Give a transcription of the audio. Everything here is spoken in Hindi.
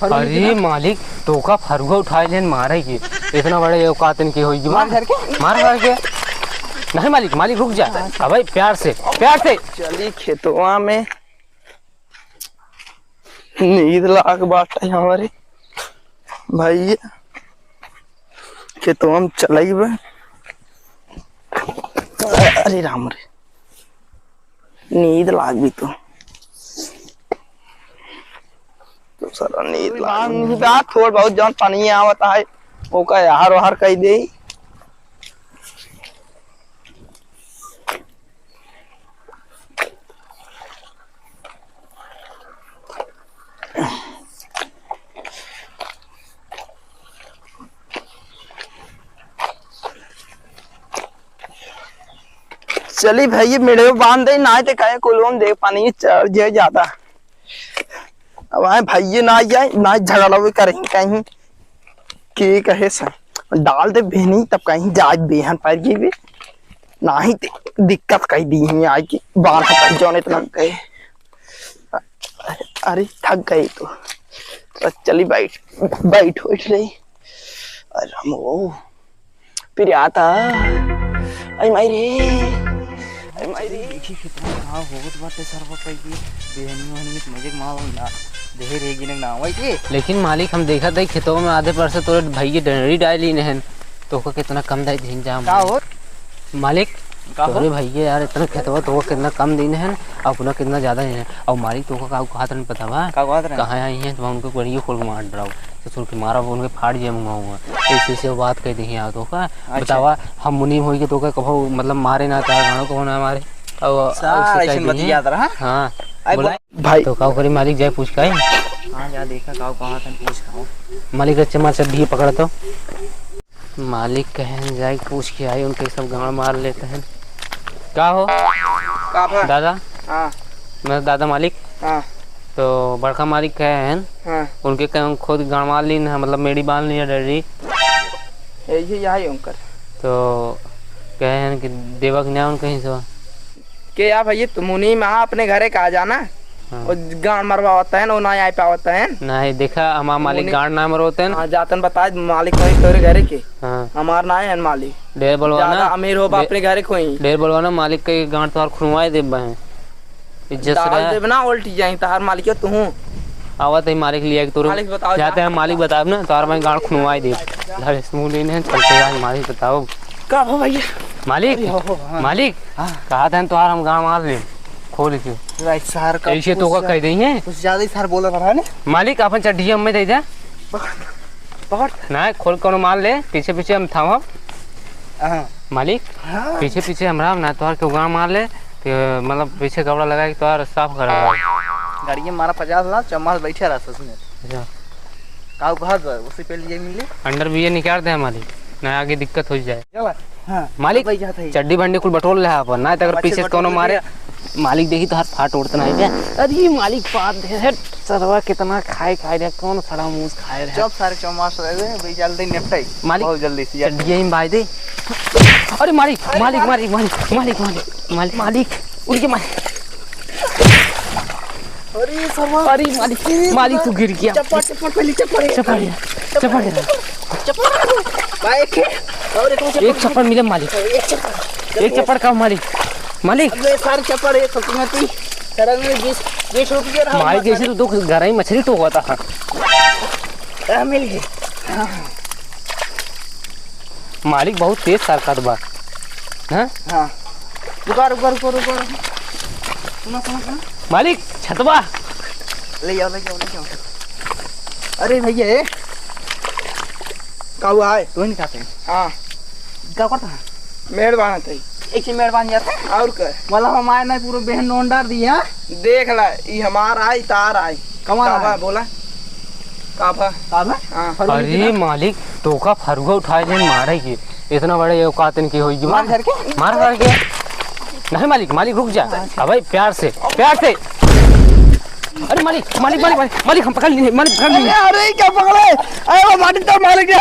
अरे मालिक तो का फरुआ उठाए लेन मारे की इतना बड़े औकात इनकी होगी मार के नहीं मालिक मालिक रुक जा। अब भाई प्यार से चली खेतवा में नींद लाग बाटा हमारे भाई खेतवा में चलाई बे। अरे राम रे नींद लाग भी तो सारा नींद लाग थोड़ा बहुत जान पानी आवता है ओका यार वार कह दे। चली भाई मेरे बांध दे ना ते कहे कुलोम देख पानी चढ़ जे ज्यादा। अब आए भाई ना जाए ना झगड़ा भी करेंगे कहीं के कहे सर डाल दे बहनी तब कहीं जाज बेहन पर भी ना ही दिक्कत कही दी है आज की बार हटा जौन इतना गए। अरे थक गई तो चली बैठ रही। अरे ओ फिर आता आई माई रे देखी कितना घाव होत बाटे सरवा पे की बेहनी वाहनी में मजे माल ना देह रहेगी ना वही के। लेकिन मालिक हम देखा था खेतों में आधे पर से तोरे भैया डंडी डाली नहीं तो को कितना कम दाई दिन जा का हो मालिक तोरे भैया यार इतना खेतवा तो कितना कम दिन है अपना कितना ज्यादा है और मालिक तो का हाथ नहीं पता बा कहाँ आई है तो उनको बड़ी खोल मार डराओ तो सुन के मारा उनके फाड़ जे मंगाऊंगा ऐसे से बात कह दी यहाँ तो का बतावा हम मुनीम होई के तो का कहो मतलब मारे ना तार गानों को ना मारे और सारा ऐसे बतिया रहा। हां भाई तो का करी मालिक जाए पूछ के हां जा देखा का कहां तन पूछ खाओ मालिक अच्छे मार से भी पकड़ा तो मालिक कहें जाए पूछ के आई उनके सब गांव मार लेते हैं का हो का दादा। हां मेरा दादा मालिक हां तो बड़का मालिक कहे हैं हां उनके कहीं खुद गांव मार ली ना मतलब मेरी बांध ली है डरी ये यही उनकर तो कहे हैं कि देवक न्याय उन कहीं से के यार भैया तुम उन्हीं में अपने घरे कहा जाना और गांड मरवा होता है ना ना आई पावता है नहीं देखा हमारा मालिक गांड ना मरवाते हैं। हां जातन बता मालिक कोई तोरे घरे के हां हमार ना है मालिक ढेर बोलवाना अमीर हो अपने घरे कोई ढेर बोलवाना मालिक के गांड तो खुनवाए दे बहे इज्जत से डाल दे ना उल्टी जाई तार मालिक तू आवत है मालिक लिया कि तोरे जाते हैं मालिक बताब ना तार मैं गांड खुनवाए दे धर स्मूथ नहीं चलते यार मालिक बताओ का भैया मालिक मालिक कहा था तो हम गांव मार ले खोल के राइट सर का ऐसे तो का कह दी है कुछ ज्यादा ही सर बोल रहा है ना मालिक अपन चड्डी में दे दे पकड़ ना खोल कोनो मार ले पीछे पीछे हम थाम हां मालिक पीछे पीछे हमरा ना तोर के गांव मार ले मतलब पीछे कपड़ा लगा के तोर साफ करा गाड़ी में मारा 50 लाख चम्मच बैठे रहा ससुर अच्छा का घर उसी पे लिए मिले अंडर भी ये निकाल दे मालिक ना आगे दिक्कत हो जाए। हां मालिक चड्डी बंडी कुल बटोल ले अपन ना अगर पीछे से कोनो मारे मालिक देखी तो हाथ फाट उड़ता नहीं क्या। अरे मालिक बात है सरवा कितना खाए रे कौन खड़ा मुंह खाए रे जब सारे चमास रहे भाई जल्दी निपटाई मालिक बहुत जल्दी से चड्डी में भाई दे। अरे मालिक मालिक मालिक मालिक मालिक मालिक मालिक उनके मालिक अरे सरवा अरे मालिक मालिक तू गिर गया चप्पड़ पहले चप्पड़ भाई और एक चप्पड़ मिले मालिक एक चप्पड़ का मालिक मालिक ये सारे चप्पड़ है सब में तू सरंग में 20 रुपए रहा मालिक जैसे तो घर ही मछली तो हुआ था मिल गई मालिक बहुत तेज सरकत बा हां हां रुको सुना मालिक छतवा ले जाओ अरे भैया काऊ आए तो नहीं खाते हां क्या करता मेहरबान है एक से मेहरबान जाता और कर वाला हमारे ना पूरे बहन नोन डार दी है देख ला ई हमारा आई तार आई कमाल बोला काफा हां अरे मालिक तो का फरुआ उठाए लेन मारे की इतना बड़े औकात इनकी होगी मार करके नहीं मालिक मालिक रुक जा। अब भाई प्यार से अरे मालिक मालिक मालिक मालिक हम पकड़ लिए मालिक पकड़ लिए। अरे क्या पकड़े अरे वो माटी तो मार गया।